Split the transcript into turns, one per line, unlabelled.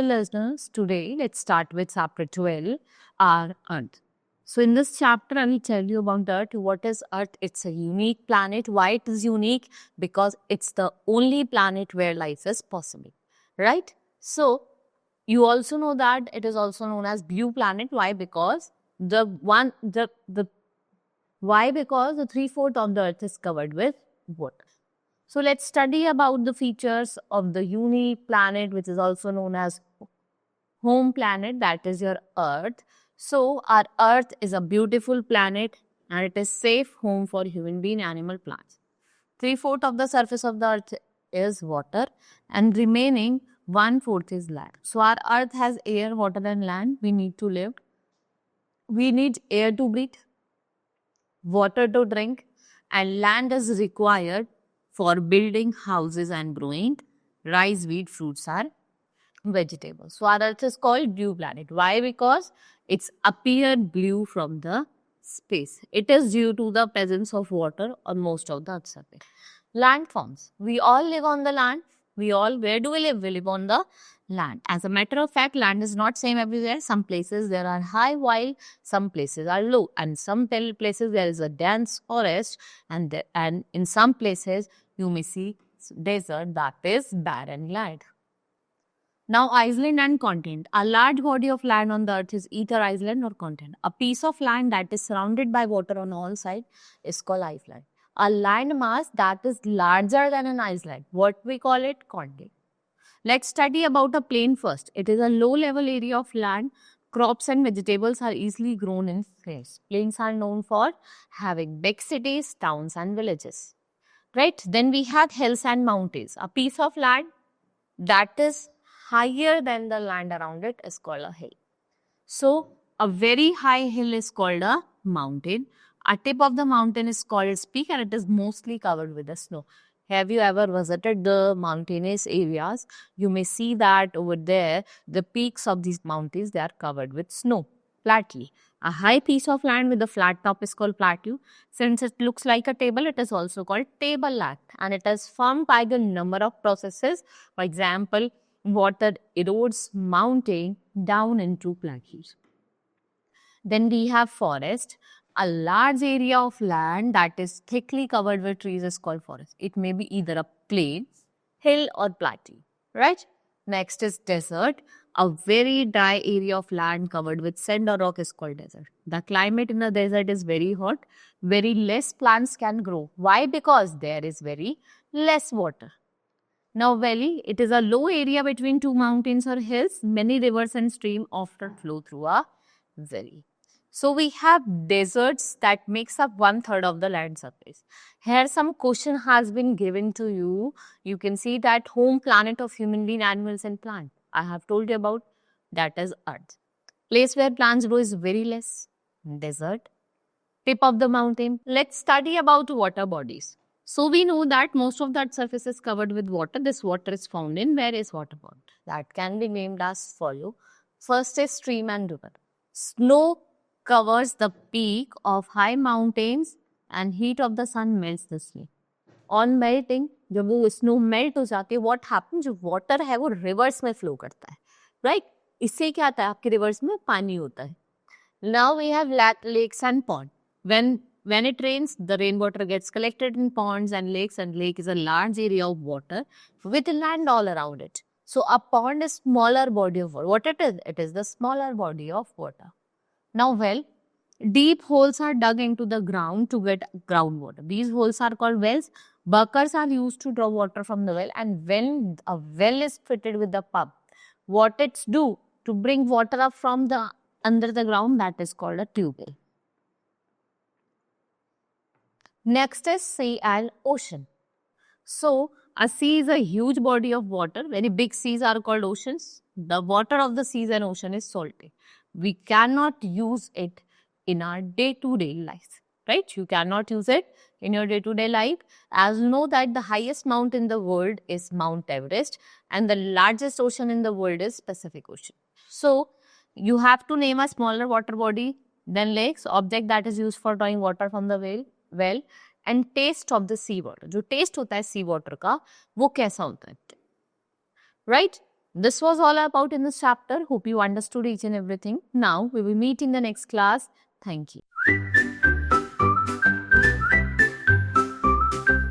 listeners, today let's start with chapter 12, our Earth. So, in this chapter, I will tell you about Earth. What is Earth? It's a unique planet. Why it is unique? Because it's the only planet where life is possible, right? So, you also know that it is also known as blue planet. Why? Because because the 3/4 of the Earth is covered with water. So let's study about the features of the unique planet, which is also known as home planet, that is your Earth. So our Earth is a beautiful planet and it is safe home for human being, animal, plants. 3/4 of the surface of the Earth is water and remaining 1/4 is land. So our Earth has air, water and land. We need to live. We need air to breathe, water to drink, and land is required for building houses and growing rice, wheat, fruits are vegetables. So our Earth is called blue planet. Why? Because it's appeared blue from the space. It is due to the presence of water on most of the Earth's surface. Landforms. We all live on the land. Where do we live? We live on the land. As a matter of fact, land is not same everywhere. Some places there are high, while some places are low. And some places there is a dense forest, and in some places you may see desert, that is barren land. Now, island and continent. A large body of land on the earth is either island or continent. A piece of land that is surrounded by water on all sides is called island. A land mass that is larger than an island, what we call it? Continent. Let's study about a plain first. It is a low-level area of land. Crops and vegetables are easily grown in plains. Plains are known for having big cities, towns and villages. Right? Then we had hills and mountains. A piece of land that is higher than the land around it is called a hill. So, a very high hill is called a mountain. A tip of the mountain is called its peak and it is mostly covered with the snow. Have you ever visited the mountainous areas? You may see that over there, the peaks of these mountains, they are covered with snow, flatly. A high piece of land with a flat top is called plateau. Since it looks like a table, it is also called tableland. And it is formed by the number of processes. For example, water erodes mountain down into plateaus. Then we have forest. A large area of land that is thickly covered with trees is called forest. It may be either a plain, hill or plateau, right? Next is desert. A very dry area of land covered with sand or rock is called desert. The climate in the desert is very hot. Very less plants can grow. Why? Because there is very less water. Now valley, it is a low area between two mountains or hills. Many rivers and streams often flow through a valley. So we have deserts that makes up 1/3 of the land surface. Here some question has been given to you. You can see that home planet of human being, animals and plant. I have told you about that is earth. Place where plants grow is very less. Desert. Tip of the mountain. Let's study about water bodies. So we know that most of that surface is covered with water. This water is found in various water bodies. That can be named as follow. First is stream and river. Snow covers the peak of high mountains and heat of the sun melts the snow. On melting, जब वो snow melt हो जाती है, what happens? जो water है वो rivers में flow करता है, right? इससे क्या आता है? आपके rivers में पानी होता है. Now we have lakes and ponds. When it rains, the rainwater gets collected in ponds and lakes, and lake is a large area of water with land all around it. So a pond is smaller body of water. What it is? It is the smaller body of water. Now, well, deep holes are dug into the ground to get groundwater. These holes are called wells. Buckets are used to draw water from the well, and when a well is fitted with the pump, what it's do to bring water up from the under the ground, that is called a tube well. Next is sea and ocean. So, a sea is a huge body of water. Very big seas are called oceans. The water of the seas and ocean is salty. We cannot use it in our day-to-day life, right? You cannot use it in your day-to-day life. As you know that the highest mountain in the world is Mount Everest and the largest ocean in the world is Pacific Ocean. So, you have to name a smaller water body than lakes, object that is used for drawing water from the well and taste of the sea water. जो taste होता है sea water का, वो कैसा होता है? Right? This was all about in this chapter. Hope you understood each and everything. Now we will meet in the next class. Thank you.